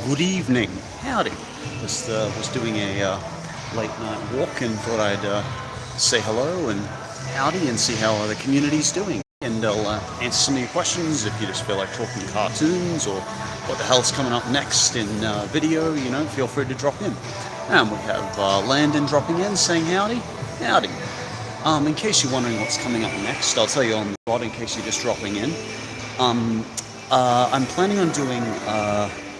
Good evening. Howdy. Was doing a late night walk and thought I'd say hello and howdy and see how the community's doing. And I'll answer some of your questions if you just feel like talking cartoons or what the hell's coming up next in video, feel free to drop in. And we have Landon dropping in saying howdy. Howdy. In case you're wondering what's coming up next, I'll tell you on the spot in case you're just dropping in. I'm planning on doing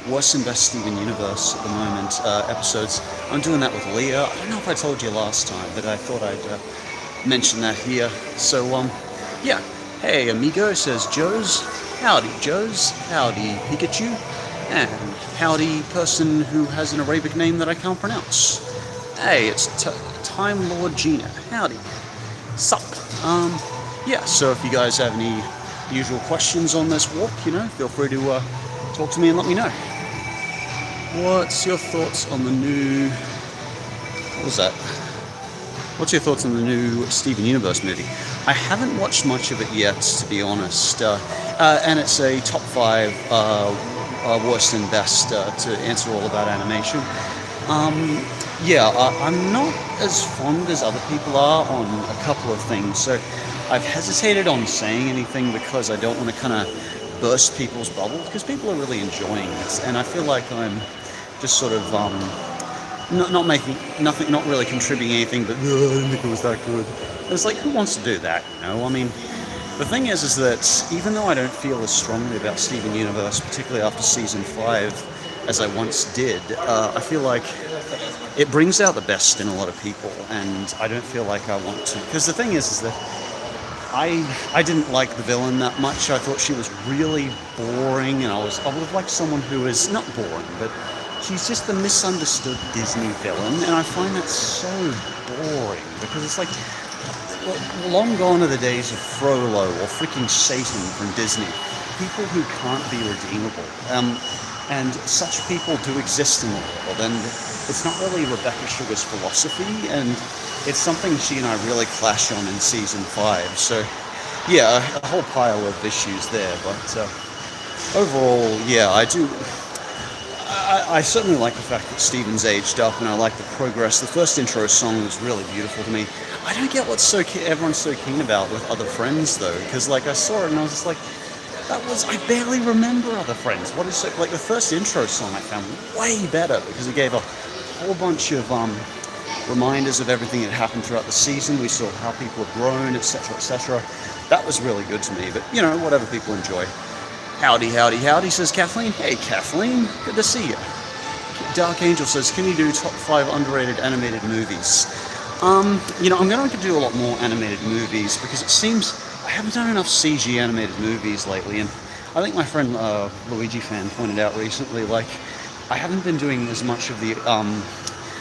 Worst and Best Steven Universe at the moment episodes. I'm doing that with Leah. I don't know if I told you last time, but I thought I'd mention that here. So, yeah. Hey, amigo, says Joe's. Howdy, Joe's. Howdy, Pikachu. And howdy, person who has an Arabic name that I can't pronounce. Hey, it's Time Lord Gina. Howdy. Sup. Yeah, so if you guys have any usual questions on this walk, feel free to talk to me and let me know. What's your thoughts on the new... What was that? What's your thoughts on the new Steven Universe movie? I haven't watched much of it yet, to be honest. And it's a top 5 worst and best to answer all about animation. I'm not as fond as other people are on a couple of things. So I've hesitated on saying anything because I don't want to kind of burst people's bubbles, because people are really enjoying it, and I feel like I'm just sort of not really contributing anything, but I didn't think it was that good. It's like, who wants to do that? I mean, the thing is that even though I don't feel as strongly about Steven Universe, particularly after season 5, as I once did, I feel like it brings out the best in a lot of people, and I don't feel like I want to. Because the thing is that I didn't like the villain that much. I thought she was really boring, and I would have liked someone who is not boring, but she's just the misunderstood Disney villain, and I find that so boring, because it's like, long gone are the days of Frollo or freaking Satan from Disney. People who can't be redeemable. And such people do exist in the world, and it's not really Rebecca Sugar's philosophy, and it's something she and I really clash on in season 5. So, yeah, a whole pile of issues there, but overall, yeah, I do. I certainly like the fact that Steven's aged up, and I like the progress. The first intro song was really beautiful to me. I don't get what everyone's so keen about with Other Friends, though, because, I saw it and I was just like, I barely remember Other Friends. What is it? The first intro song I found way better, because it gave a whole bunch of reminders of everything that happened throughout the season. We saw how people have grown, etc., etc. That was really good to me, but, whatever people enjoy. Howdy, howdy, howdy, says Kathleen. Hey, Kathleen, good to see you. Dark Angel says, can you do top 5 underrated animated movies? I'm going to do a lot more animated movies, because it seems I haven't done enough CG animated movies lately, and I think my friend Luigi Fan pointed out recently, I haven't been doing as much of the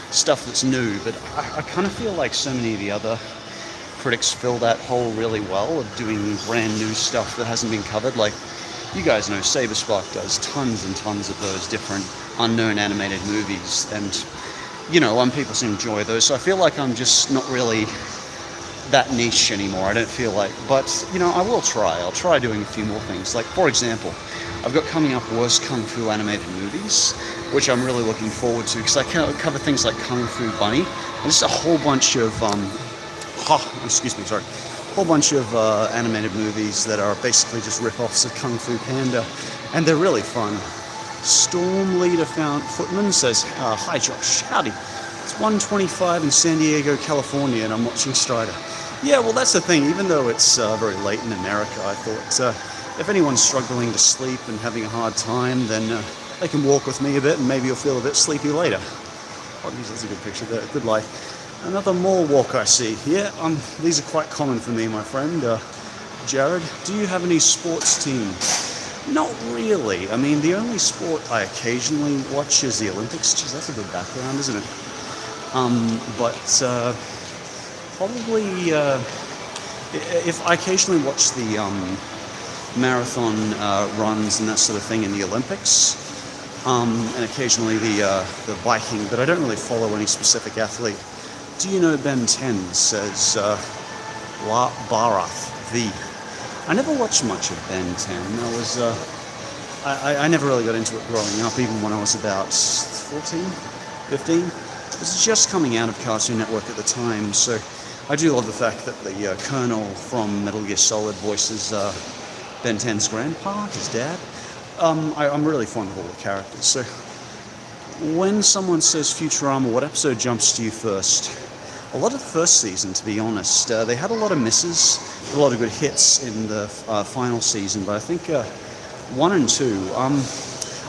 stuff that's new, but I kind of feel like so many of the other critics fill that hole really well of doing brand new stuff that hasn't been covered. You guys know Saberspark does tons and tons of those different unknown animated movies, and people seem to enjoy those, so I feel like I'm just not really that niche anymore. I don't feel like, but I will try. I'll try doing a few more things. For example, I've got coming up worst Kung Fu animated movies, which I'm really looking forward to, because I cover things like Kung Fu Bunny, and just a whole bunch of whole bunch of animated movies that are basically just rip-offs of Kung Fu Panda, and they're really fun. Storm Leader Footman says, hi Josh, howdy. It's 1:25 in San Diego, California, and I'm watching Strider. Yeah, well, that's the thing. Even though it's very late in America, I thought if anyone's struggling to sleep and having a hard time, then they can walk with me a bit, and maybe you'll feel a bit sleepy later. Oh, that's a good picture there. Good light. Another mall walk I see. Yeah, these are quite common for me, my friend. Jared, do you have any sports teams? Not really. I mean, the only sport I occasionally watch is the Olympics. Geez, that's a good background, isn't it? But probably if I occasionally watch the marathon runs and that sort of thing in the Olympics, and occasionally the biking, but I don't really follow any specific athlete. Do you know Ben 10? Says La Barath V. I never watched much of Ben 10. I was I never really got into it growing up, even when I was about 14, 15. It was just coming out of Cartoon Network at the time, so I do love the fact that the Colonel from Metal Gear Solid voices Ben 10's grandpa, his dad. I'm really fond of all the characters, so when someone says Futurama, what episode jumps to you first? A lot of the first season, to be honest. They had a lot of misses, a lot of good hits in the final season, but I think 1 and 2.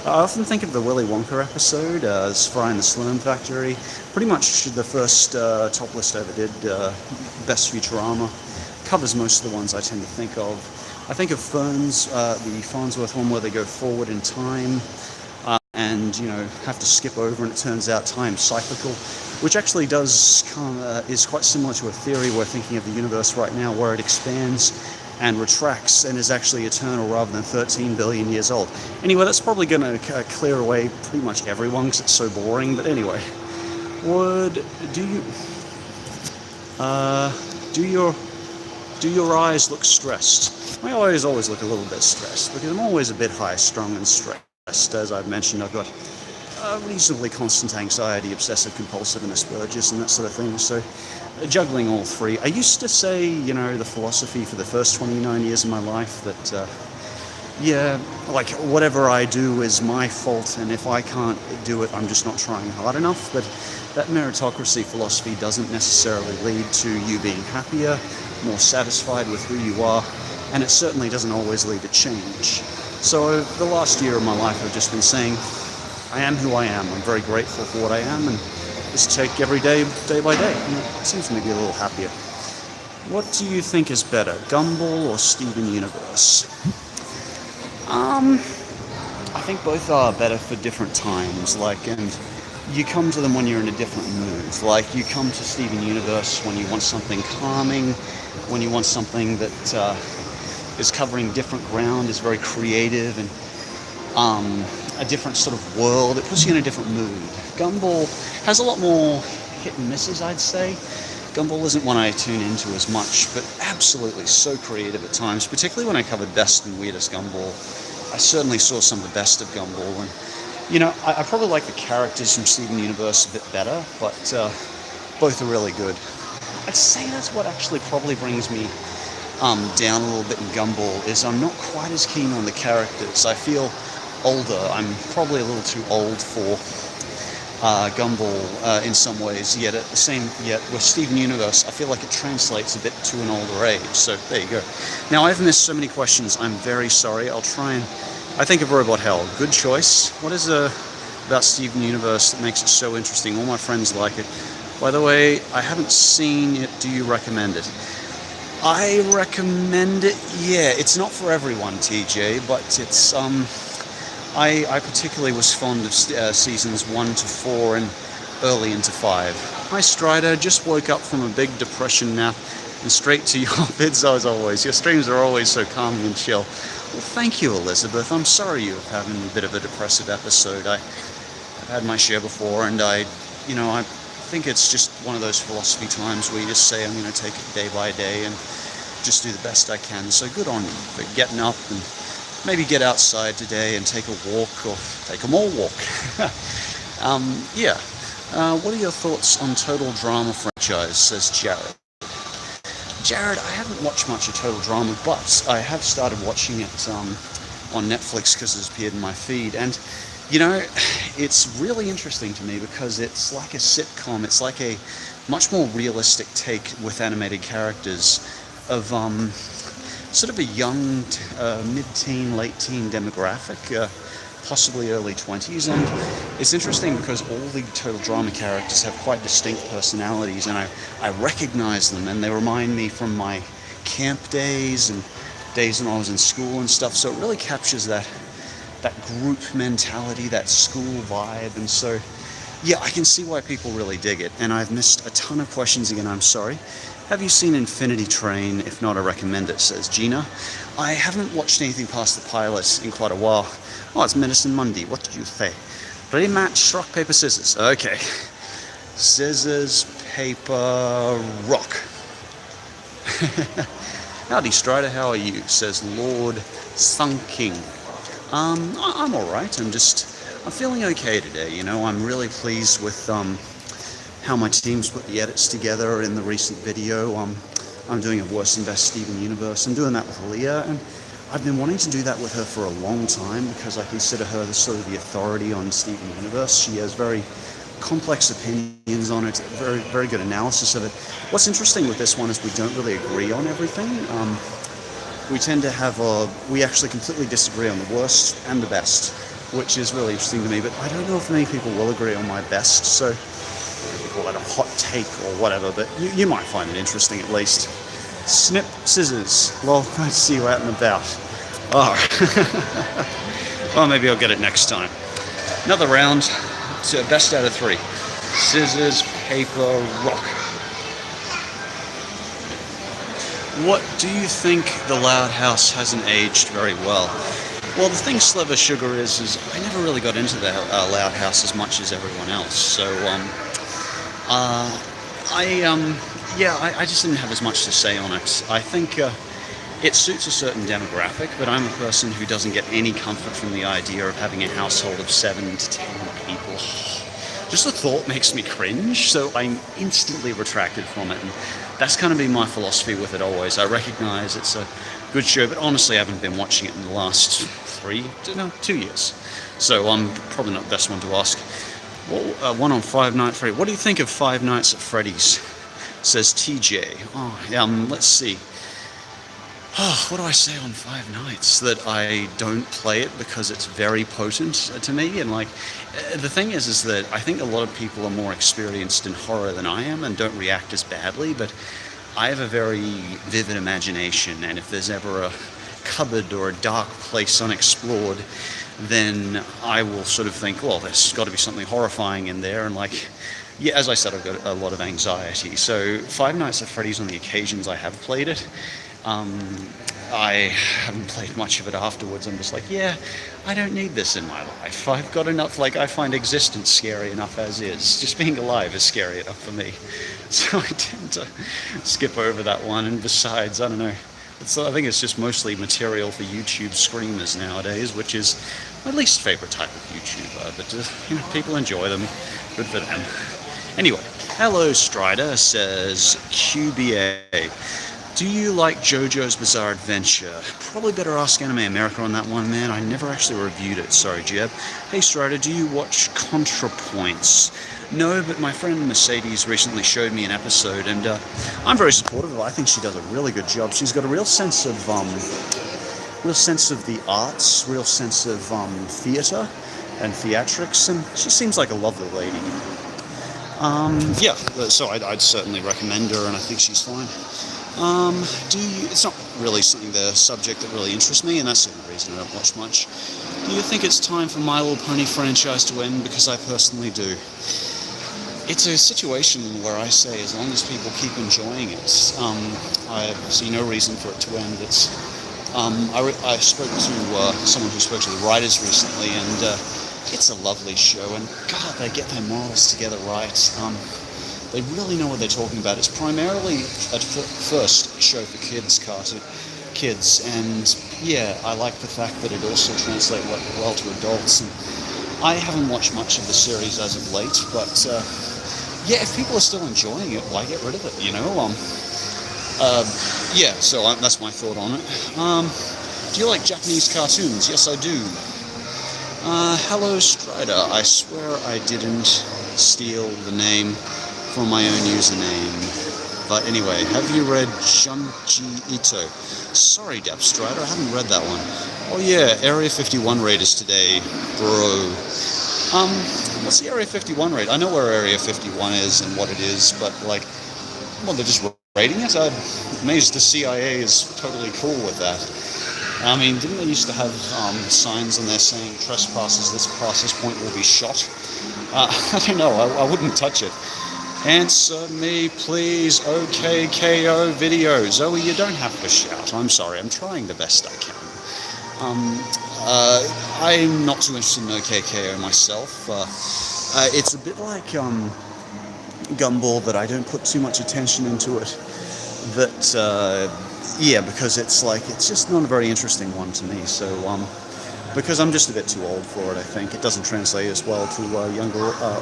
I often think of the Willy Wonka episode as Fry in the Slurm Factory. Pretty much the first top list I ever did, Best Futurama, covers most of the ones I tend to think of. I think of Ferns, the Farnsworth one where they go forward in time and have to skip over, and it turns out time's cyclical, which actually is quite similar to a theory we're thinking of the universe right now, where it expands and retracts and is actually eternal rather than 13 billion years old. Anyway, that's probably going to clear away pretty much everyone because it's so boring. But anyway, do your eyes look stressed? My eyes always look a little bit stressed because I'm always a bit high-strung and stressed. As I've mentioned, I've got reasonably constant anxiety, obsessive compulsiveness, Asperger's, and that sort of thing. So juggling all three. I used to say, the philosophy for the first 29 years of my life that, whatever I do is my fault, and if I can't do it, I'm just not trying hard enough. But that meritocracy philosophy doesn't necessarily lead to you being happier, more satisfied with who you are, and it certainly doesn't always lead to change. So the last year of my life, I've just been saying, I am who I am. I'm very grateful for what I am, and just take every day, day by day. It seems to me to be a little happier. What do you think is better, Gumball or Steven Universe? I think both are better for different times. And you come to them when you're in a different mood. Like, you come to Steven Universe when you want something calming, when you want something that is covering different ground, is very creative, and a different sort of world. It puts you in a different mood. Gumball has a lot more hit and misses, I'd say. Gumball isn't one I tune into as much, but absolutely so creative at times, particularly when I covered Best and Weirdest Gumball. I certainly saw some of the best of Gumball, and I probably like the characters from Steven Universe a bit better, but both are really good. I'd say that's what actually probably brings me down a little bit in Gumball, is I'm not quite as keen on the characters. I feel older. I'm probably a little too old for Gumball in some ways, yet with Steven Universe, I feel like it translates a bit to an older age. So there you go. Now, I've missed so many questions. I'm very sorry. I'll try and... I think of Robot Hell. Good choice. What is about Steven Universe that makes it so interesting? All my friends like it. By the way, I haven't seen it. Do you recommend it? I recommend it. Yeah, it's not for everyone, TJ, but it's... I particularly was fond of seasons 1 to 4 and early into 5. Hi Strider, just woke up from a big depression nap and straight to your vids as always. Your streams are always so calming and chill. Well, thank you, Elizabeth. I'm sorry you're having a bit of a depressive episode. I've had my share before, and I think it's just one of those philosophy times where you just say, I'm going to take it day by day and just do the best I can. So good on you for getting up and maybe get outside today and take a walk, or take a more walk. What are your thoughts on Total Drama franchise, says Jared. Jared, I haven't watched much of Total Drama, but I have started watching it on Netflix because it's appeared in my feed. And, it's really interesting to me because it's like a sitcom. It's like a much more realistic take with animated characters of... sort of a young, mid-teen, late-teen demographic, possibly early 20s, and it's interesting because all the Total Drama characters have quite distinct personalities, and I recognize them, and they remind me from my camp days and days when I was in school and stuff, so it really captures that group mentality, that school vibe, and so, yeah, I can see why people really dig it, and I've missed a ton of questions again, I'm sorry. Have you seen Infinity Train? If not, I recommend it, says Gina. I haven't watched anything past the pilot in quite a while. Oh, it's Medicine Monday. What did you say? Rematch, rock, paper, scissors. Okay. Scissors, paper, rock. Howdy, Strider. How are you? Says Lord Sunking. I'm alright. I'm feeling okay today, you know. I'm really pleased with how my team's put the edits together in the recent video. I'm doing a Worst and Best Steven Universe. I'm doing that with Leah, and I've been wanting to do that with her for a long time because I consider her the sort of the authority on Steven Universe. She has very complex opinions on it, very, very good analysis of it. What's interesting with this one is we don't really agree on everything. We tend to have we actually completely disagree on the worst and the best, which is really interesting to me, but I don't know if many people will agree on my best, so we call that a hot take or whatever, but you might find it interesting at least. Snip, scissors. Well, I see you out and about. Oh. Well, maybe I'll get it next time. Another round to best out of 3. Scissors, paper, rock. What do you think the Loud House hasn't aged very well? Well, the thing, Sliver Sugar, is I never really got into the Loud House as much as everyone else. So, I just didn't have as much to say on it. I think it suits a certain demographic, but I'm a person who doesn't get any comfort from the idea of having a household of 7 to 10 people. Just the thought makes me cringe, so I instantly retracted from it. And that's kind of been my philosophy with it always. I recognize it's a good show, but honestly, I haven't been watching it in the last 2 years. So I'm probably not the best one to ask. Well, one on Five Nights at Freddy's. What do you think of Five Nights at Freddy's? Says TJ. Oh, let's see. Oh, what do I say on Five Nights? That I don't play it because it's very potent to me. And the thing is that I think a lot of people are more experienced in horror than I am and don't react as badly. But I have a very vivid imagination, and if there's ever a cupboard or a dark place unexplored, then I will sort of think, well, there's got to be something horrifying in there. And as I said, I've got a lot of anxiety. So Five Nights at Freddy's, on the occasions I have played it, I haven't played much of it afterwards. I'm just like, yeah, I don't need this in my life. I've got enough, I find existence scary enough as is. Just being alive is scary enough for me. So I tend to skip over that one. And besides, I don't know. I think it's just mostly material for YouTube screamers nowadays, which is my least favorite type of YouTuber. But, people enjoy them. Good for them. Anyway, Hello Strider says, QBA. Do you like JoJo's Bizarre Adventure? Probably better ask Anime America on that one, man. I never actually reviewed it. Sorry, Jeb. Hey, Strider, do you watch ContraPoints? No, but my friend Mercedes recently showed me an episode, and I'm very supportive of her. I think she does a really good job. She's got a real sense of the arts, real sense of theatre and theatrics, and she seems like a lovely lady. So I'd certainly recommend her, and I think she's fine. It's not really the subject that really interests me, and that's the only reason I don't watch much. Do you think it's time for My Little Pony franchise to end? Because I personally do. It's a situation where I say, as long as people keep enjoying it, I see no reason for it to end. I spoke to someone who spoke to the writers recently, and it's a lovely show, and God, they get their morals together right. They really know what they're talking about. It's primarily, at first, a show for kids, and yeah, I like the fact that it also translates well to adults. And I haven't watched much of the series as of late, but if people are still enjoying it, why get rid of it, So that's my thought on it. Do you like Japanese cartoons? Yes, I do. Hello Strider, I swear I didn't steal the name from my own username. But anyway, have you read Junji Ito? Sorry, Depth Strider, I haven't read that one. Oh yeah, Area 51 raid is today, bro. What's the Area 51 raid? I know where Area 51 is and what it is, but they're just raiding it? I'm amazed the CIA is totally cool with that. I mean, didn't they used to have signs on there saying trespassers, this process point will be shot? I don't know, I wouldn't touch it. Answer me, please, OKKO video. Zoe, you don't have to shout. I'm sorry, I'm trying the best I can. I'm not too interested in OKKO myself. It's a bit like Gumball, that I don't put too much attention into it. Because it's just not a very interesting one to me. So because I'm just a bit too old for it, I think. It doesn't translate as well to a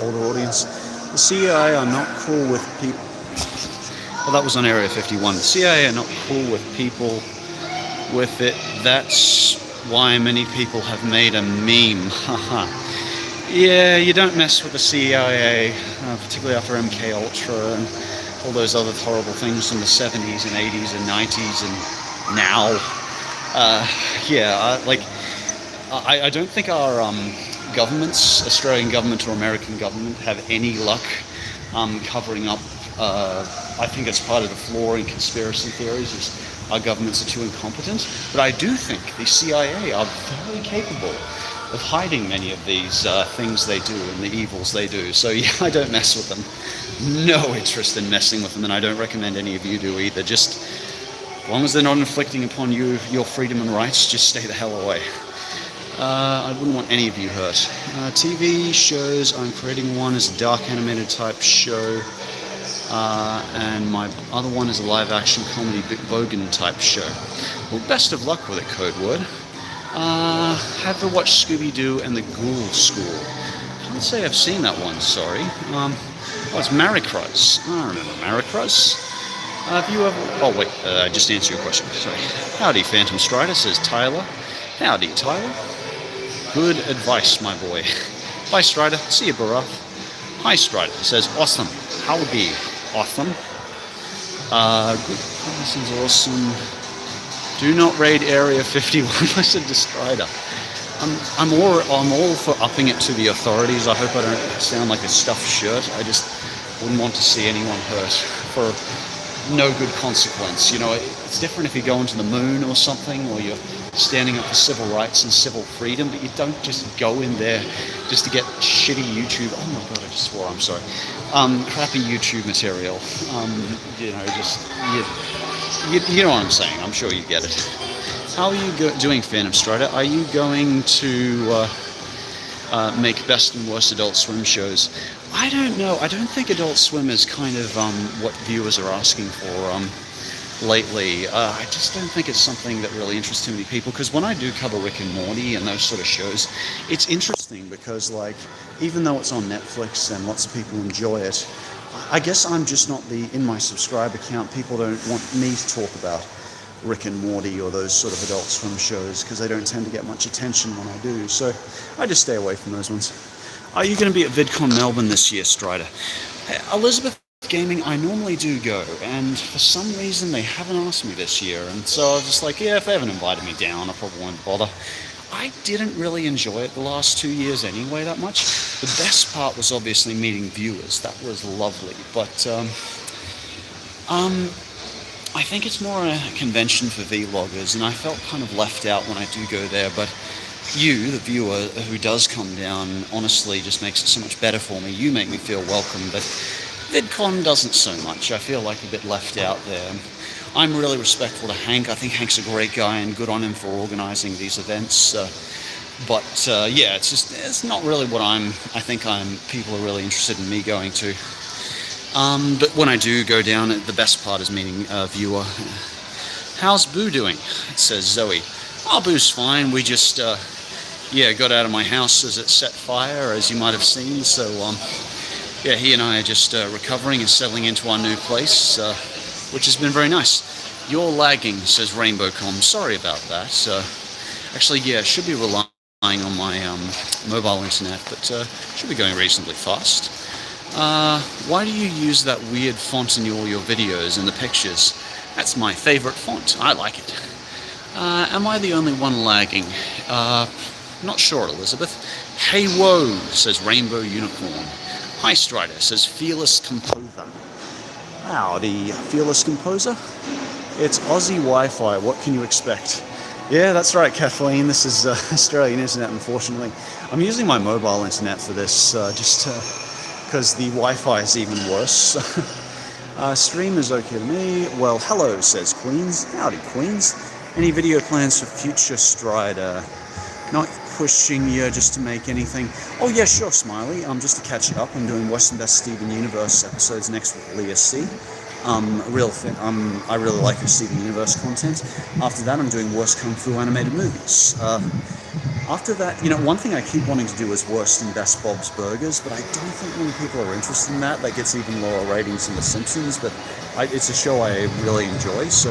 older audience. The CIA are not cool with people. Well, that was on Area 51. The CIA are not cool with people with it. That's why many people have made a meme. Haha. Yeah, you don't mess with the CIA, particularly after MK Ultra and all those other horrible things in the 70s and 80s and 90s and now. I don't think our governments, Australian government or American government, have any luck covering up. I think it's part of the flaw in conspiracy theories is our governments are too incompetent. But I do think the CIA are very capable of hiding many of these things they do and the evils they do. So yeah, I don't mess with them. No interest in messing with them, and I don't recommend any of you do either. Just as long as they're not inflicting upon you your freedom and rights, just stay the hell away. I wouldn't want any of you hurt. TV shows, I'm creating one as a dark animated type show. And my other one is a live action comedy Big Bogan type show. Well, best of luck with it, Codeword. Have you watched Scooby-Doo and the Ghoul School? I can't say I've seen that one, sorry. It's Maricruz. I remember Maricruz. Have you ever... Oh, wait, I just answered your question, sorry. Howdy, Phantom Strider, says Tyler. Howdy, Tyler. Good advice, my boy. Bye, Strider. See you, Barath. Hi, Strider, says awesome. Howdy, awesome. Good. This is awesome. Do not raid Area 51. Listen to Strider. I'm all for upping it to the authorities. I hope I don't sound like a stuffed shirt. I just wouldn't want to see anyone hurt for no good consequence. You know, it's different if you go into the moon or something, or you're standing up for civil rights and civil freedom, but you don't just go in there just to get shitty YouTube. Oh my god, I just swore. I'm sorry. Crappy YouTube material. You know what I'm saying. I'm sure you get it. How are you doing, Phantom Strider? Are you going to make best and worst Adult Swim shows? I don't know. I don't think Adult Swim is kind of what viewers are asking for lately. I just don't think it's something that really interests too many people, because when I do cover Rick and Morty and those sort of shows, it's interesting because, like, even though it's on Netflix and lots of people enjoy it, I guess I'm just not in my subscriber count, people don't want me to talk about Rick and Morty or those sort of Adult Swim shows because they don't tend to get much attention when I do, so I just stay away from those ones. Are you going to be at VidCon Melbourne this year, Strider? Elizabeth Gaming, I normally do go, and for some reason they haven't asked me this year, and so I was just like, yeah, if they haven't invited me down, I probably won't bother. I didn't really enjoy it the last 2 years anyway that much. The best part was obviously meeting viewers. That was lovely, but I think it's more a convention for vloggers, and I felt kind of left out when I do go there, but you, the viewer who does come down, honestly just makes it so much better for me. You make me feel welcome, but VidCon doesn't so much. I feel like a bit left out there. I'm really respectful to Hank. I think Hank's a great guy, and good on him for organizing these events. Yeah, it's not really what I think people are really interested in me going to. But when I do go down, the best part is meeting a viewer. How's Boo doing? It says Zoe. Oh, Boo's fine. We just, got out of my house as it set fire, as you might have seen. So, yeah, he and I are just recovering and settling into our new place, which has been very nice. You're lagging, says RainbowCom. Sorry about that. Actually, yeah, should be relying on my mobile internet, but should be going reasonably fast. Why do you use that weird font in all your videos and the pictures? That's my favorite font. I like it. Am I the only one lagging? Not sure, Elizabeth. Hey whoa, says Rainbow Unicorn. Hi Strider, says Fearless Composer. Howdy, Fearless Composer. It's Aussie Wi-Fi, what can you expect? Yeah, that's right, Kathleen. This is Australian internet, unfortunately. I'm using my mobile internet for this, just because the Wi-Fi is even worse. Stream is okay to me. Well, hello, says Queens. Howdy, Queens. Any video plans for future Strider? Not pushing you just to make anything. Oh yeah, sure, Smiley. Just to catch you up, I'm doing Western Best Steven Universe episodes next with Leah C. I really like Steven Universe content. After that, I'm doing worst kung fu animated movies. After that, one thing I keep wanting to do is worst and best Bob's Burgers, but I don't think many people are interested in that. That gets even lower ratings than The Simpsons, but it's a show I really enjoy, so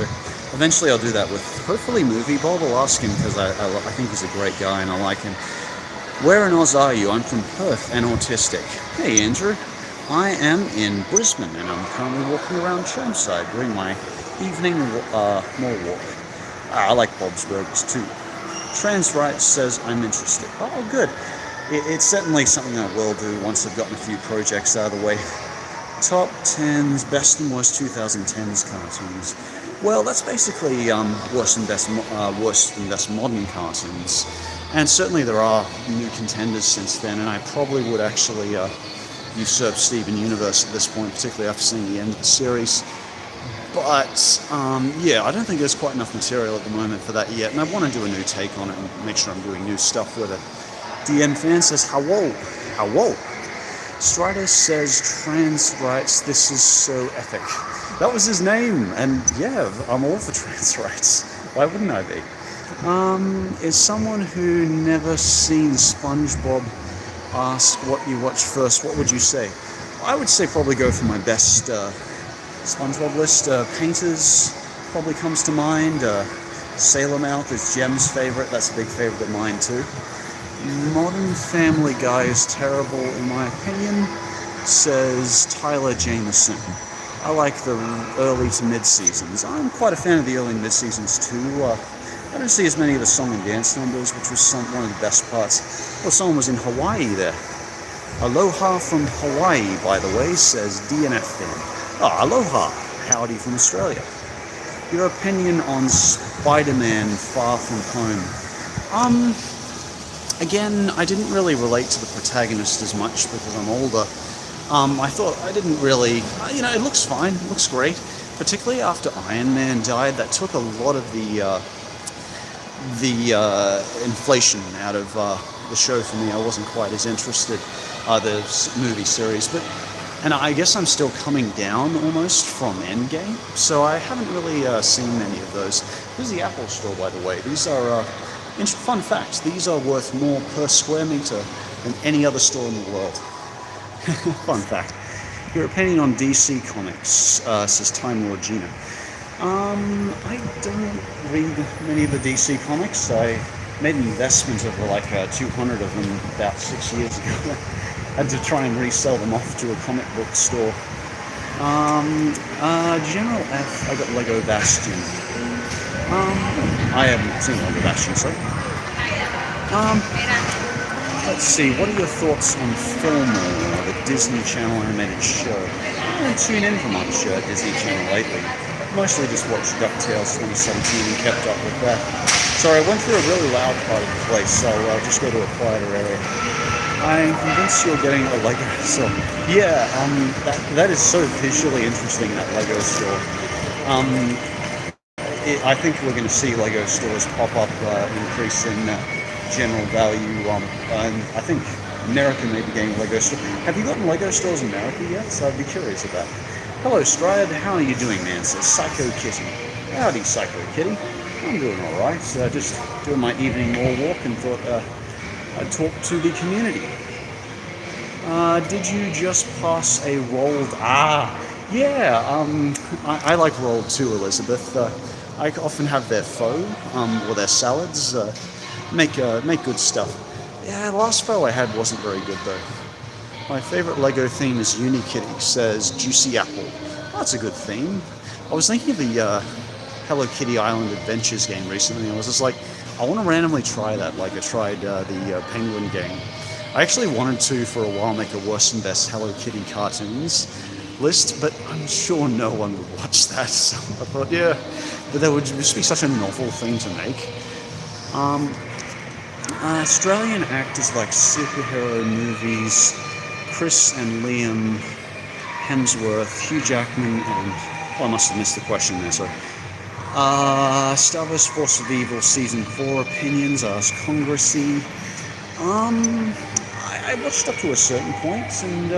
eventually I'll do that with, hopefully, Movie Bob. I'll ask him, because I think he's a great guy and I like him. Where in Oz are you? I'm from Perth and autistic. Hey, Andrew. I am in Brisbane, and I'm currently walking around Chermside doing my evening mall walk. I like Bob's Burgers too. Trans Rights says I'm interested. Oh, good. It's certainly something I will do once I've gotten a few projects out of the way. Top 10s, best and worst 2010s cartoons. Well, that's basically worst and best modern cartoons. And certainly there are new contenders since then, and I probably would actually usurp Steven Universe at this point, particularly after seeing the end of the series. But, yeah, I don't think there's quite enough material at the moment for that yet, and I want to do a new take on it and make sure I'm doing new stuff with it. DN Fan says, Hello. Strider says, Trans Rights, this is so epic. That was his name, and yeah, I'm all for trans rights. Why wouldn't I be? Is someone who never seen SpongeBob asked what you watched first, what would you say? I would say probably go for my best SpongeBob list. Painters probably comes to mind. Sailor Mouth is Jem's favorite. That's a big favorite of mine too. Modern Family Guy is terrible in my opinion, says Tyler Jameson. I like the early to mid seasons. I'm quite a fan of the early and mid seasons too. I don't see as many of the song and dance numbers, which was one of the best parts. Well, someone was in Hawaii there. Aloha from Hawaii, by the way, says DNF fan. Oh, aloha. Howdy from Australia. Your opinion on Spider-Man Far From Home? Again, I didn't really relate to the protagonist as much because I'm older. I thought I didn't really, it looks fine, it looks great. Particularly after Iron Man died, that took a lot of the inflation out of the show for me. I wasn't quite as interested, the movie series, and I guess I'm still coming down almost from Endgame, so I haven't really seen many of those. This is the Apple Store, by the way. These are, fun fact, these are worth more per square meter than any other store in the world. Fun fact. Your opinion on DC Comics, says Time Lord Gina. I don't read many of the DC Comics. I made an investment of like 200 of them about 6 years ago. I had to try and resell them off to a comic book store. General F, I got Lego Bastion. I haven't seen Lego Bastion, sorry. Let's see, what are your thoughts on Fillmore, the Disney Channel animated show? I haven't tuned in for much Disney Channel lately. Mostly just watched DuckTales 2017 and kept up with that. Sorry, I went through a really loud part of the place, so I'll just go to a quieter area. I'm convinced you're getting a Lego store. Yeah, that is so visually interesting, that Lego store. I think we're going to see Lego stores pop up, increase in general value, and I think America may be getting a Lego store. Have you gotten Lego stores in America yet? So I'd be curious about it. Hello, Stride. How are you doing, man? Says Psycho Kitty. Howdy, Psycho Kitty. I'm doing all right. Just doing my evening mall walk and thought I'd talk to the community. Did you just pass a rolled? Yeah. I like rolled too, Elizabeth. I often have their pho or their salads. Make good stuff. Yeah, the last pho I had wasn't very good though. My favorite Lego theme is Unikitty, says Juicy Apple. Oh, that's a good theme. I was thinking of the Hello Kitty Island Adventures game recently. I was just like, I want to randomly try that, like I tried the Penguin game. I actually wanted to, for a while, make a worst and best Hello Kitty cartoons list, but I'm sure no one would watch that. So I thought, yeah, but that would just be such a novel thing to make. Australian actors like superhero movies, Chris and Liam Hemsworth, Hugh Jackman, and I must have missed the question there, sorry. Star Wars Force of Evil Season 4 opinions, asked Congressy. I watched up to a certain point, and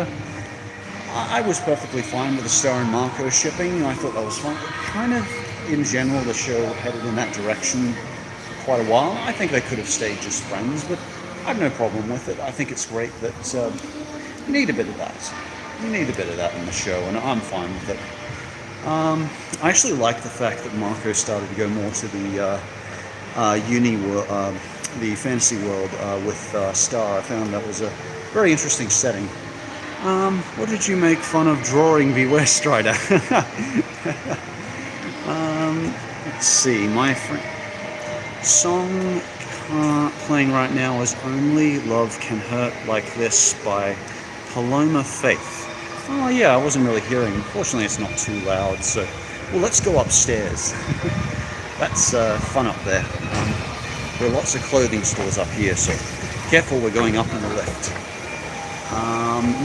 I was perfectly fine with the Star and Marco shipping. I thought that was fun. Kind of, in general, the show headed in that direction for quite a while. I think they could have stayed just friends, but I have no problem with it. I think it's great that you need a bit of that. You need a bit of that in the show, and I'm fine with it. I actually like the fact that Marco started to go more to the the fantasy world with Star. I found that was a very interesting setting. What did you make fun of drawing Beware Strider? Let's see, my friend. Song playing right now is Only Love Can Hurt Like This by Paloma Faith. Oh yeah, I wasn't really hearing. Fortunately, it's not too loud, so... Well, let's go upstairs. That's fun up there. There are lots of clothing stores up here, so careful, we're going up in the lift.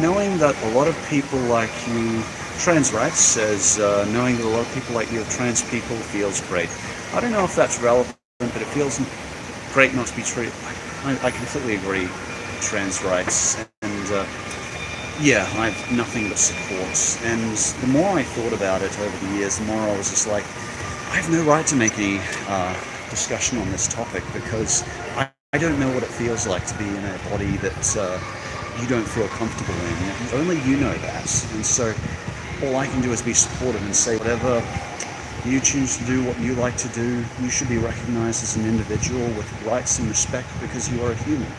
Knowing that a lot of people like you... Trans Rights says, knowing that a lot of people like you are trans people feels great. I don't know if that's relevant, but it feels great not to be treated... I completely agree, Trans Rights, and... yeah, I have nothing but support, and the more I thought about it over the years, the more I was just like, I have no right to make any discussion on this topic, because I don't know what it feels like to be in a body that you don't feel comfortable in. Only you know that, and so all I can do is be supportive and say whatever you choose to do, what you like to do, you should be recognized as an individual with rights and respect because you are a human.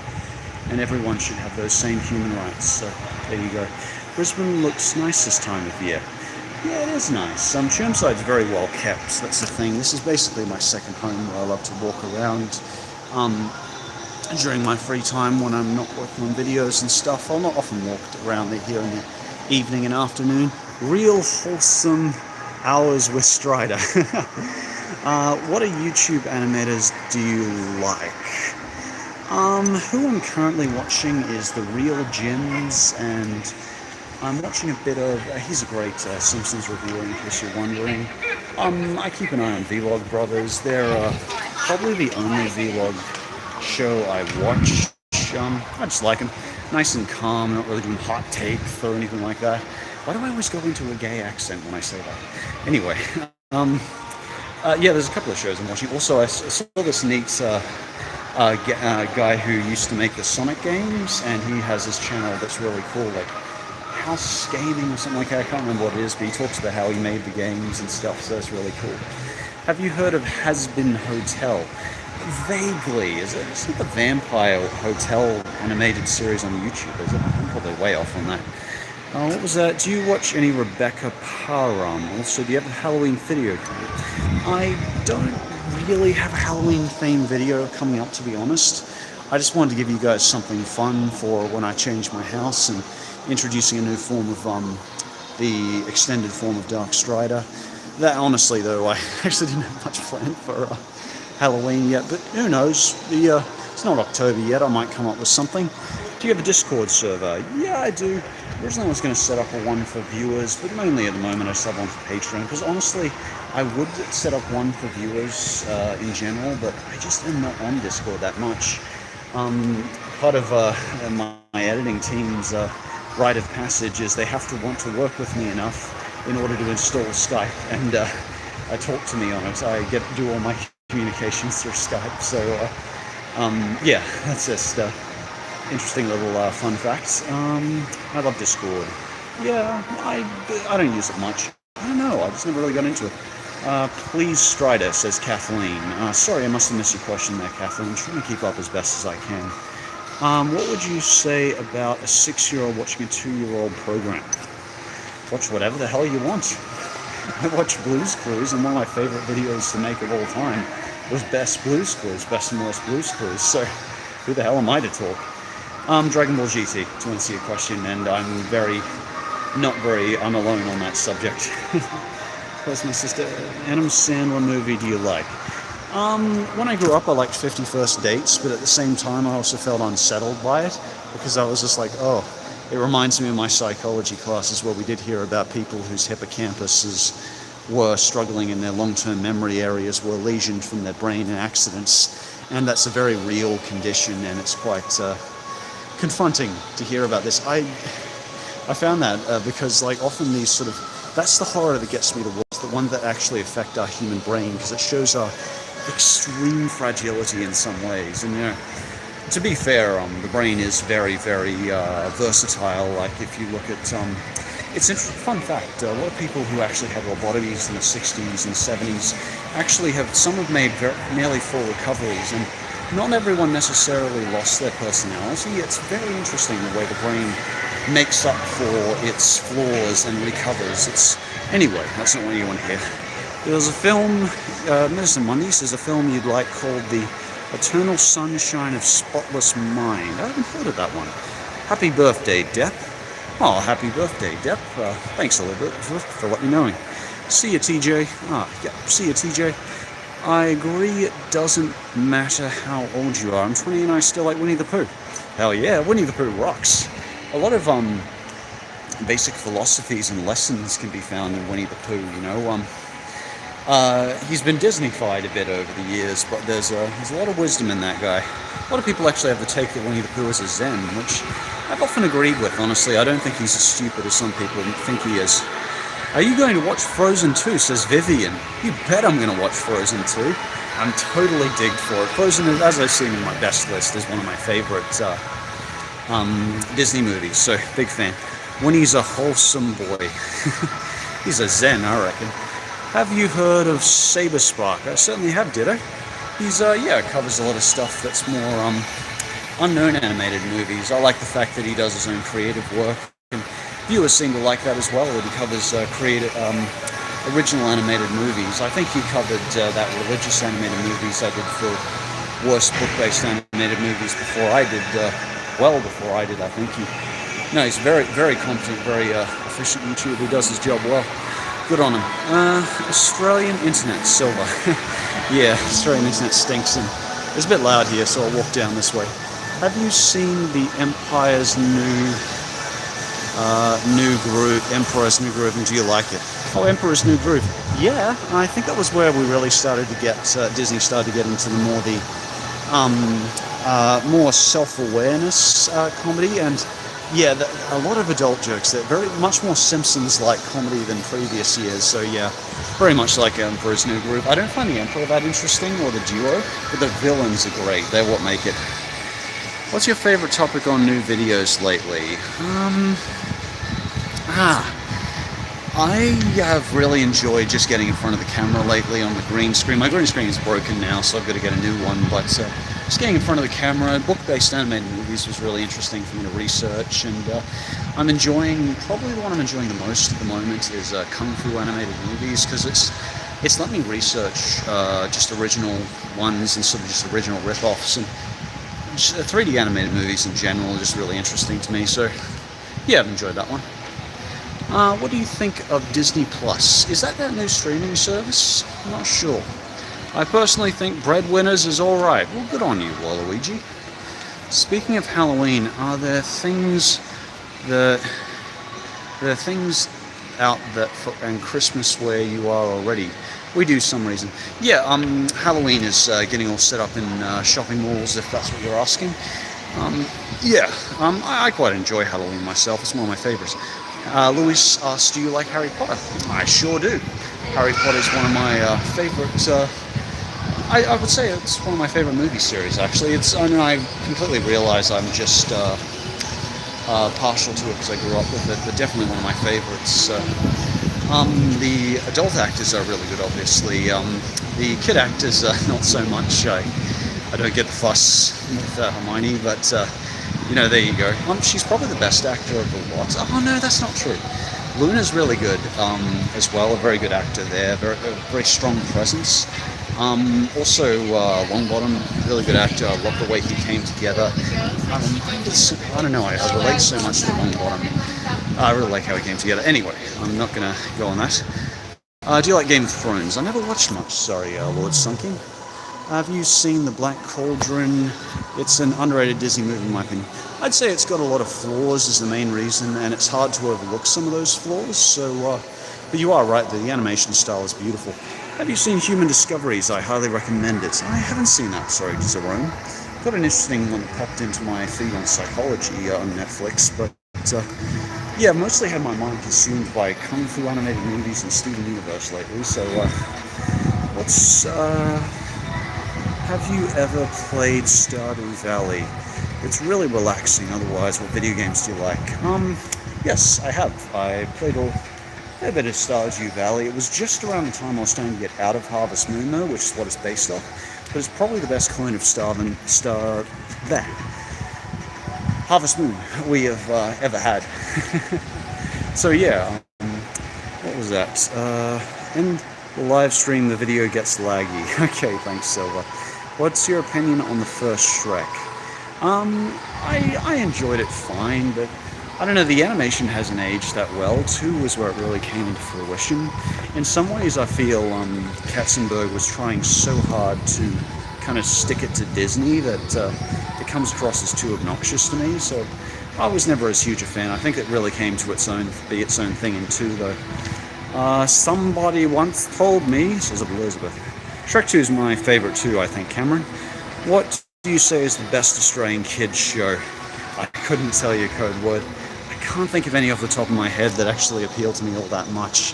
And everyone should have those same human rights. So there you go. Brisbane looks nice this time of year. Yeah, it is nice. Chermside's very well kept. That's the thing. This is basically my second home where I love to walk around during my free time when I'm not working on videos and stuff. I'll not often walk around here in the evening and afternoon. Real wholesome hours with Strider. What YouTube animators do you like? Who I'm currently watching is The Real Gems, and I'm watching a bit of, he's a great Simpsons reviewer in case you're wondering. I keep an eye on Vlog Brothers. They're probably the only vlog show I watch. I just like them. Nice and calm, not really doing hot takes or anything like that. Why do I always go into a gay accent when I say that? Anyway, yeah, there's a couple of shows I'm watching. Also, I saw this neat guy who used to make the Sonic games, and he has his channel that's really cool, like House Gaming or something like that. I can't remember what it is, but he talks about how he made the games and stuff, so that's really cool. Have you heard of Has Been Hotel? Vaguely. It's not the Vampire Hotel animated series on YouTube, is it? I'm probably way off on that. What was that? Do you watch any Rebecca Parham? Also, do you have a Halloween video coming? I don't really have a Halloween themed video coming up, to be honest. I just wanted to give you guys something fun for when I change my house and introducing a new form of the extended form of Dark Strider. That honestly though, I actually didn't have much planned for Halloween yet, but who knows? It's not October yet, I might come up with something. Do you have a Discord server? Yeah, I do. Originally I was going to set up one for viewers, but mainly at the moment I just have one for Patreon, because honestly, I would set up one for viewers in general, but I just am not on Discord that much. Part of my editing team's rite of passage is they have to want to work with me enough in order to install Skype and talk to me on it. I get to do all my communications through Skype, so yeah, that's just interesting little fun fact. I love Discord. Yeah, I don't use it much. I don't know, I just never really got into it. Please Strider, says Kathleen. Sorry, I must have missed your question there, Kathleen. I'm trying to keep up as best as I can. What would you say about a 6-year-old watching a 2-year-old program? Watch whatever the hell you want. I watch Blue's Clues, and one of my favorite videos to make of all time was Best Blue's Clues, Best and Worst Blue's Clues, so who the hell am I to talk? Dragon Ball GT, to answer your question, and I'm alone on that subject. Where's my sister? Adam Sandler movie do you like? When I grew up, I liked 50 First Dates, but at the same time, I also felt unsettled by it, because I was just like, oh, it reminds me of my psychology classes where we did hear about people whose hippocampuses were struggling in their long-term memory areas, were lesioned from their brain in accidents, and that's a very real condition, and it's quite confronting to hear about this. I found that because like often these sort of, that's the horror that gets me the worst, the one that actually affect our human brain, because it shows our extreme fragility in some ways. And you know, to be fair, the brain is very, very versatile. Like if you look at, it's interesting, fun fact, a lot of people who actually had lobotomies in the 60s and 70s actually have, some have made nearly full recoveries, and not everyone necessarily lost their personality. It's very interesting the way the brain makes up for its flaws and recovers. Anyway, that's not what you want to hear. There's a film, Medicine Mondays, there's a film you'd like called The Eternal Sunshine of Spotless Mind. I haven't heard of that one. Happy birthday, Depp. Oh, happy birthday, Depp. Thanks a little bit for letting me know. See you, TJ. See you, TJ. I agree, it doesn't matter how old you are. I'm 20 and I still like Winnie the Pooh. Hell yeah, Winnie the Pooh rocks. A lot of basic philosophies and lessons can be found in Winnie the Pooh, you know. He's been Disney-fied a bit over the years, but there's a lot of wisdom in that guy. A lot of people actually have the take that Winnie the Pooh is a Zen, which I've often agreed with, honestly. I don't think he's as stupid as some people think he is. Are you going to watch Frozen 2, says Vivian. You bet I'm going to watch Frozen 2. I'm totally digged for it. Frozen, as I've seen in my best list, is one of my favorite Disney movies, so big fan. Winnie's a wholesome boy. He's a Zen, I reckon. Have you heard of Saberspark? I certainly have, did I? He's, covers a lot of stuff that's more unknown animated movies. I like the fact that he does his own creative work. And viewers seem to like that as well, that he covers original animated movies. I think he covered that religious animated movies I did for worst book-based animated movies before I did, before I did, I think. He's very, very competent, very efficient YouTuber. He does his job well. Good on him. Australian internet, silver. Yeah, Australian internet stinks, and it's a bit loud here, so I'll walk down this way. Have you seen the Empire's new groove, Emperor's New Groove, and do you like it? Oh, Emperor's New Groove. Yeah, I think that was where we really started to get, Disney started to get into the more self-awareness comedy, and yeah, a lot of adult jokes. They're very much more Simpsons-like comedy than previous years, so yeah, very much like Emperor's New Groove. I don't find the Emperor that interesting, or the duo, but the villains are great. They're what make it. What's your favorite topic on new videos lately? I have really enjoyed just getting in front of the camera lately on the green screen. My green screen is broken now, so I've got to get a new one, but just getting in front of the camera. Book-based animated movies was really interesting for me to research, and I'm enjoying, probably the one I'm enjoying the most at the moment is Kung Fu animated movies, because it's let me research just original ones and sort of just original rip-offs, and 3D animated movies in general are just really interesting to me, so yeah, I've enjoyed that one. What do you think of Disney Plus? Is that new streaming service? I'm not sure. I personally think Breadwinners is alright. Well, good on you, Waluigi. Speaking of Halloween, are there things out that and Christmas where you are already? We do some reason. Yeah, Halloween is getting all set up in shopping malls, if that's what you're asking. I quite enjoy Halloween myself. It's one of my favorites. Louis asked, do you like Harry Potter? I sure do. Harry Potter is one of my favorite, I would say it's one of my favorite movie series, actually. I completely realize I'm just partial to it because I grew up with it, but definitely one of my favorites. The adult actors are really good, obviously. The kid actors, not so much. I don't get the fuss with Hermione, but there you go. She's probably the best actor of the lot. Oh no, that's not true. Luna's really good as well, a very good actor there, very strong presence. Also, Longbottom, really good actor. I love the way he came together. I don't know, I relate so much to Longbottom. I really like how he came together. Anyway, I'm not going to go on that. Do you like Game of Thrones? I never watched much, sorry, Lord Sunking. Have you seen The Black Cauldron? It's an underrated Disney movie in my opinion. I'd say it's got a lot of flaws is the main reason, and it's hard to overlook some of those flaws, so, but you are right, the animation style is beautiful. Have you seen Human Discoveries? I highly recommend it. I haven't seen that, sorry, Jerome. Got an interesting one that popped into my feed on Psychology on Netflix, but yeah, I've mostly had my mind consumed by Kung Fu animated movies and Steven Universe lately, so what's, have you ever played Stardew Valley? It's really relaxing, otherwise, what video games do you like? Yes, I have. I played a bit of Stardew Valley. It was just around the time I was starting to get out of Harvest Moon, though, which is what it's based off. But it's probably the best clone of Harvest Moon we have ever had. So yeah, what was that? In the live stream, the video gets laggy. Okay, thanks, Silva. What's your opinion on the first Shrek? I enjoyed it fine, but I don't know, the animation hasn't aged that well. 2 was where it really came into fruition. In some ways, I feel Katzenberg was trying so hard to kind of stick it to Disney that it comes across as too obnoxious to me, so I was never as huge a fan. I think it really came to be its own thing in 2, though. Somebody once told me, says Elizabeth, Shrek 2 is my favorite too, I think, Cameron. What do you say is the best Australian kids show? I couldn't tell you a code word. I can't think of any off the top of my head that actually appeal to me all that much.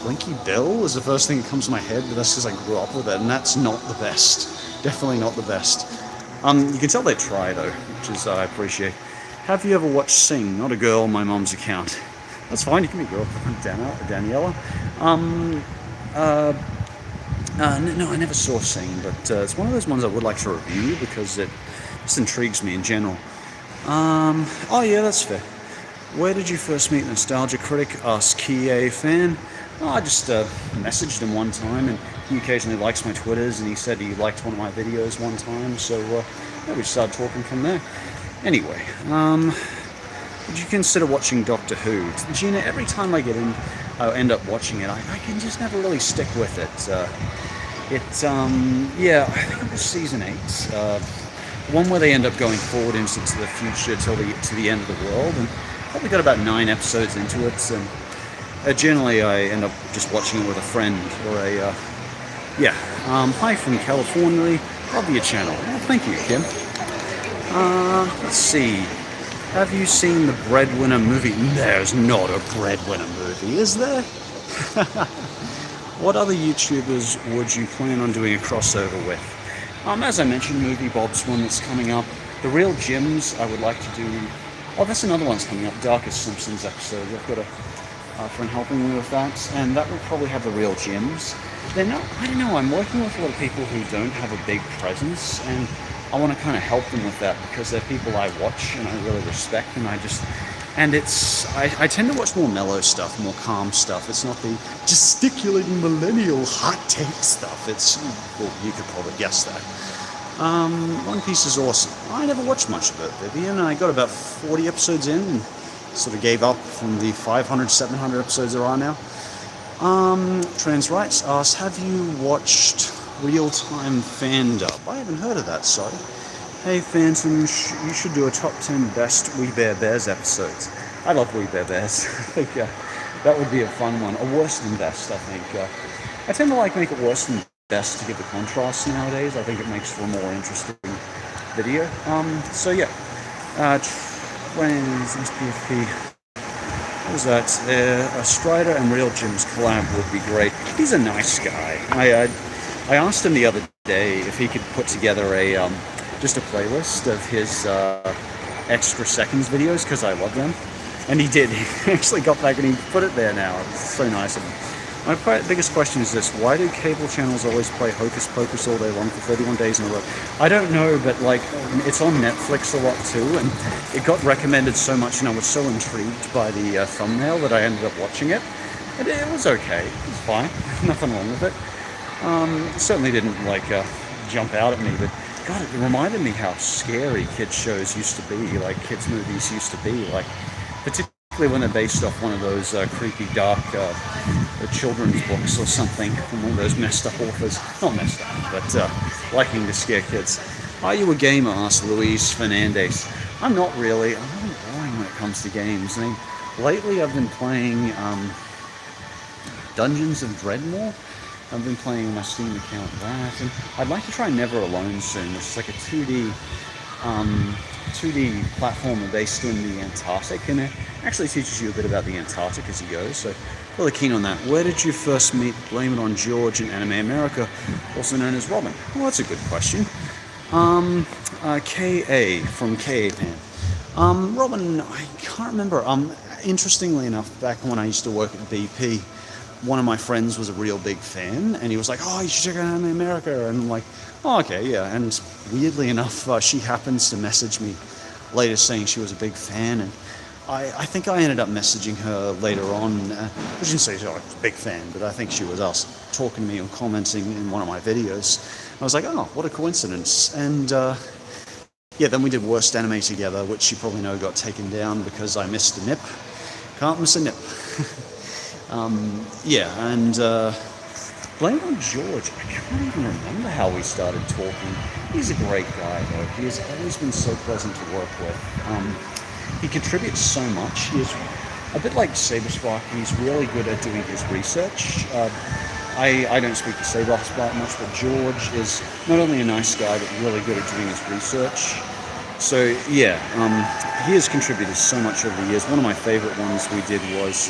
Blinky Bill is the first thing that comes to my head, but that's because I grew up with it, and that's not the best. Definitely not the best. You can tell they try, though, which is I appreciate. Have you ever watched Sing? Not a girl on my mom's account. That's fine, you can be a girl. Daniela. No, I never saw Sing, but it's one of those ones I would like to review because it just intrigues me in general. Oh yeah, that's fair. Where did you first meet Nostalgia Critic? Asked Q A fan. Oh, I just messaged him one time, and he occasionally likes my Twitters, and he said he liked one of my videos one time, so yeah, we started talking from there. Anyway, would you consider watching Doctor Who? Gina, every time I end up watching it, I can just never really stick with it. Yeah, I think it was season 8. One where they end up going forward into the future to the end of the world, and probably got about 9 episodes into it, and generally I end up just watching it with a friend or a, yeah. Hi from California, love your channel. Well, thank you, Kim. Let's see. Have you seen the Breadwinner movie? There's not a Breadwinner movie, is there? What other YouTubers would you plan on doing a crossover with? As I mentioned, Movie Bob's one that's coming up. The Real Gems, I would like to do. Oh, that's another one's coming up. Darkest Simpsons episode. I've got a friend helping me with that, and that will probably have the Real Gems. They're not. I don't know. I'm working with a lot of people who don't have a big presence, and I want to kind of help them with that because they're people I watch and I really respect, and I tend to watch more mellow stuff, more calm stuff. It's not the gesticulating millennial hot take stuff. It's, well, you could probably guess that. One Piece is awesome. I never watched much of it, Vivian. I got about 40 episodes in and sort of gave up from the 500, 700 episodes there are now. Trans Rights asks, have you watched Real-Time Fandub? I haven't heard of that, sorry. Hey Phantom, you should do a top 10 best We Bare Bears episodes. I love We Bare Bears. I think that would be a fun one. Or worse than best, I think. I tend to make it worse than best to give the contrast nowadays. I think it makes for a more interesting video. So yeah. Twins, SPFP. What was that? A Strider and Real Jim's collab would be great. He's a nice guy. I asked him the other day if he could put together just a playlist of his extra seconds videos because I love them, and he did. He actually got back and he put it there now. It's so nice of him. My biggest question is this: why do cable channels always play Hocus Pocus all day long for 31 days in a row? I don't know, but it's on Netflix a lot too, and it got recommended so much, and I was so intrigued by the thumbnail that I ended up watching it. And it was okay. It was fine. Nothing wrong with it. It certainly didn't jump out at me, but God, it reminded me how scary kids shows used to be, kids movies used to be, particularly when they're based off one of those creepy, dark children's books or something from one of those messed up authors. Not messed up, but liking to scare kids. Are you a gamer? Asked Luis Fernandez. I'm not really. I'm really boring when it comes to games. I mean, lately I've been playing Dungeons of Dreadmore. I've been playing my Steam account that, and I'd like to try Never Alone soon, which is like a 2D platformer based in the Antarctic, and Actually teaches you a bit about the Antarctic as you go, so really keen on that. Where did you first meet Blame It on George in Anime America, also known as Robin? Well, that's a good question. KA from KA Pan. Robin, I can't remember. Interestingly enough, back when I used to work at BP, one of my friends was a real big fan, and he was like, "Oh, you should check out Anime America," and I'm like, "Oh, okay, yeah." And weirdly enough, she happens to message me later saying she was a big fan, and I think I ended up messaging her later on. I didn't say she was a big fan, but I think she was talking to me or commenting in one of my videos. I was like, "Oh, what a coincidence!" And yeah, then we did Worst Anime together, which you probably know got taken down because I missed a nip. Can't miss a nip. Yeah, and Blame on George. I can't even remember how we started talking. He's a great guy, though. He has always been so pleasant to work with. He contributes so much. He is a bit like Saberspark. He's really good at doing his research. I don't speak to Saberspark much, but George is not only a nice guy, but really good at doing his research. So yeah, he has contributed so much over the years. One of my favorite ones we did was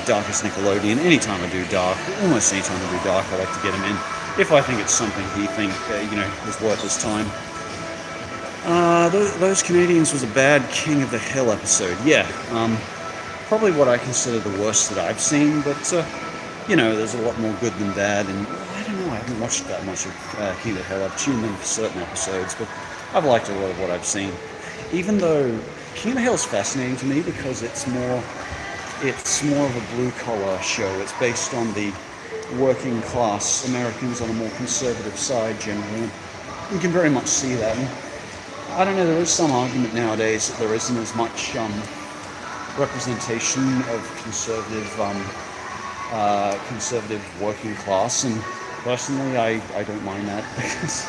Darkest Nickelodeon. Anytime I do Dark, almost anytime I do Dark, I like to get him in if I think it's something he think is worth his time. Those Canadians was a bad King of the Hill episode. Yeah, probably what I consider the worst that I've seen, but there's a lot more good than bad, and I don't know, I haven't watched that much of King of the Hill. I've tuned in for certain episodes, but I've liked a lot of what I've seen. Even though King of the Hill is fascinating to me because it's more of a blue-collar show. It's based on the working class Americans on a more conservative side generally. You can very much see that. And I don't know, there is some argument nowadays that there isn't as much representation of conservative working class, and personally I don't mind that because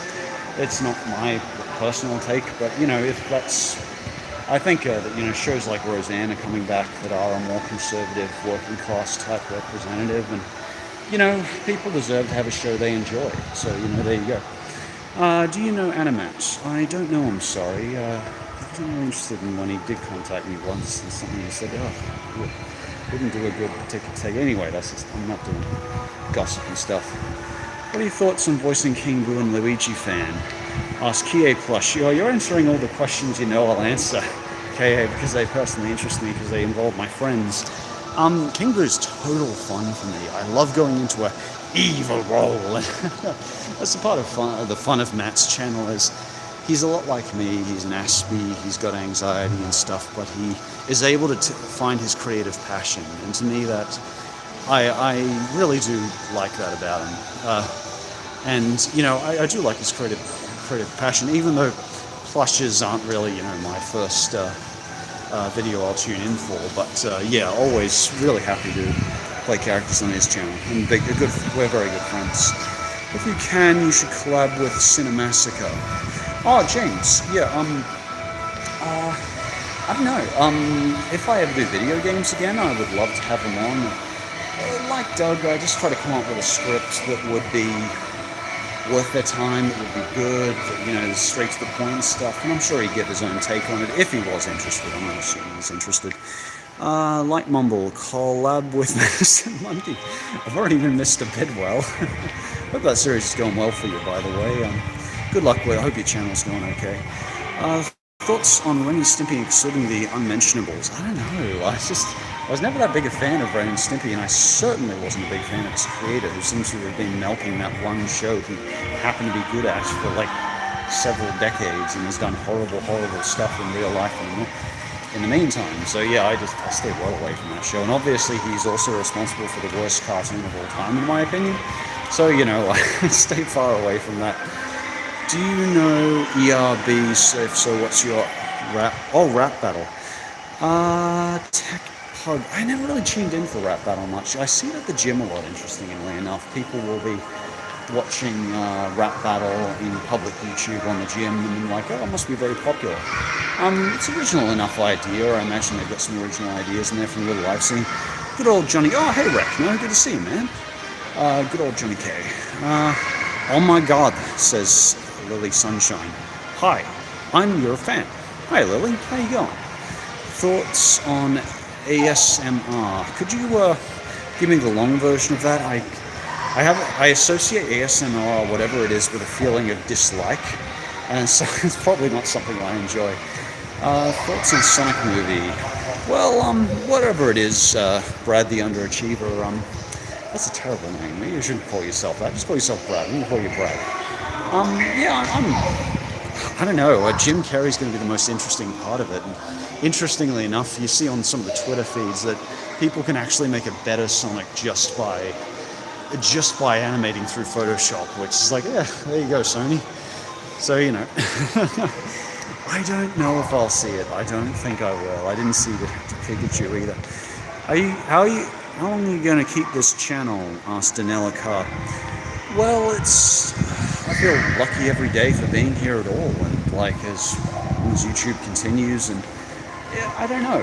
it's not my personal take, but if that's, I think that shows like Roseanne are coming back that are a more conservative working class type representative, and people deserve to have a show they enjoy, so there you go. Do you know Animat? I don't know, I'm sorry. I wasn't really interested in when he did contact me once and something he said, wouldn't do a good ticket take. Anyway, I'm not doing gossip and stuff. What are your thoughts on voicing King Boo and Luigi fan? Ask KA Plush. You're answering all the questions I'll answer, KA, because they personally interest me, because they involve my friends. King Boo's total fun for me. I love going into a evil role. That's a part of the fun of Matt's channel is he's a lot like me. He's an Aspie, he's got anxiety and stuff, but he is able to find his creative passion. And to me that, I really do like that about him. And I do like his creative passion, even though plushes aren't really my first video I'll tune in for. But yeah, always really happy to play characters on his channel, and we're very good friends. If you can, you should collab with Cinemassacre. Oh, James, yeah, I don't know. If I ever do video games again, I would love to have him on. Like Doug, I just try to come up with a script that would be worth their time, that would be good, that, straight to the point and stuff, and I'm sure he'd get his own take on it if he was interested. I'm not assuming he's interested. Light Mumble, collab with Madison Monday. I've already even missed a Bidwell. Hope that series is going well for you, by the way. Good luck with it. I hope your channel's going okay. Thoughts on Ren and Stimpy excluding the unmentionables? I don't know. I was never that big a fan of Ren and Stimpy, and I certainly wasn't a big fan of its creator, who seems to have been milking that one show he happened to be good at for like several decades, and has done horrible stuff in real life in the meantime. So yeah, I stay well away from that show, and obviously he's also responsible for the worst cartoon of all time, in my opinion. So I stay far away from that. Do you know ERB? So if so, what's your rap? Oh, Rap Battle. Tech Pug. I never really tuned in for Rap Battle much. I see it at the gym a lot, interestingly enough. People will be watching Rap Battle in public YouTube on the gym, and like, oh, it must be very popular. It's an original enough idea. I imagine they've got some original ideas in there from the live scene. Good old Johnny. Oh, hey, Rick. No, good to see you, man. Good old Johnny K. Oh my God, says Lily Sunshine. Hi, I'm your fan. Hi, Lily. How you going? thoughts on ASMR? Could you give me the long version of that? I associate ASMR, whatever it is, with a feeling of dislike, and so it's probably not something I enjoy. Thoughts on Sonic movie? Well, whatever it is, Brad the Underachiever. That's a terrible name. Maybe you shouldn't call yourself that. Just call yourself Brad. I'm gonna call you Brad. Yeah, I don't know. Jim Carrey's going to be the most interesting part of it. And interestingly enough, you see on some of the Twitter feeds that people can actually make a better Sonic just by animating through Photoshop, which is like, yeah, there you go, Sony. So, you know, I don't know if I'll see it. I don't think I will. I didn't see the Pikachu either. How long are you going to keep this channel? Asked Danella Carr. Well, I feel lucky every day for being here at all, and like as long as YouTube continues, and yeah, I don't know.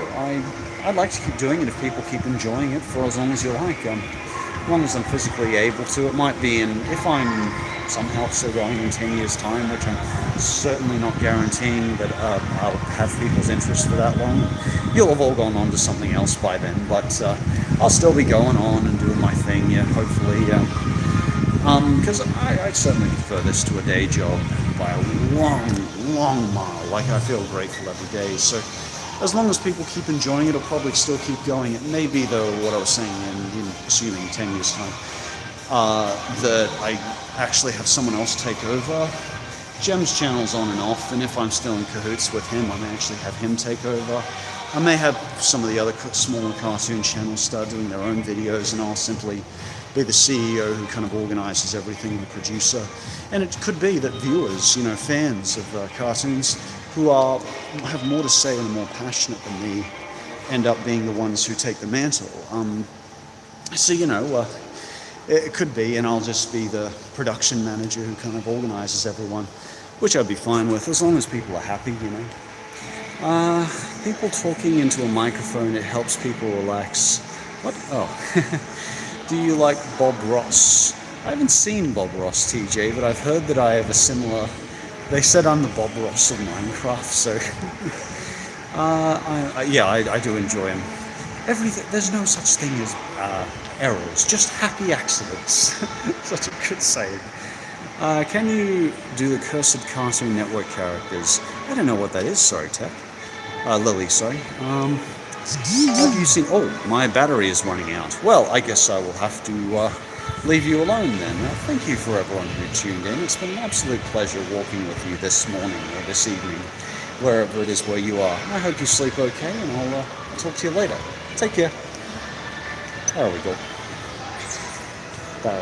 I'd like to keep doing it if people keep enjoying it for as long as you like. As long as I'm physically able to. It might be, and if I'm somehow still going in 10 years' time, which I'm certainly not guaranteeing that I'll have people's interest for that long. You'll have all gone on to something else by then, but I'll still be going on and doing my thing. Yeah, hopefully. Because I certainly prefer this to a day job by a long, long mile. Like, I feel grateful every day. So as long as people keep enjoying it, it'll probably still keep going. It may be, though, what I was saying, in assuming 10 years' time, that I actually have someone else take over. Jem's channel's on and off, and if I'm still in cahoots with him, I may actually have him take over. I may have some of the other smaller cartoon channels start doing their own videos, and I'll simply be the CEO who kind of organizes everything, the producer. And it could be that viewers, fans of cartoons who have more to say and are more passionate than me end up being the ones who take the mantle. So, it could be, and I'll just be the production manager who kind of organizes everyone, which I'd be fine with, as long as people are happy, People talking into a microphone, it helps people relax. What? Oh. Do you like Bob Ross? I haven't seen Bob Ross, TJ, but I've heard that I have a similar... They said I'm the Bob Ross of Minecraft, so... I do enjoy him. Everything. There's no such thing as errors, just happy accidents. Such a good saying. Can you do the Cursed Cartoon Network characters? I don't know what that is, sorry, Tech. Lily, sorry. Have you seen... Oh, my battery is running out. Well, I guess I will have to leave you alone then. Thank you for everyone who tuned in. It's been an absolute pleasure walking with you this morning or this evening, wherever it is where you are. I hope you sleep okay, and I'll talk to you later. Take care. There we go. Barrel.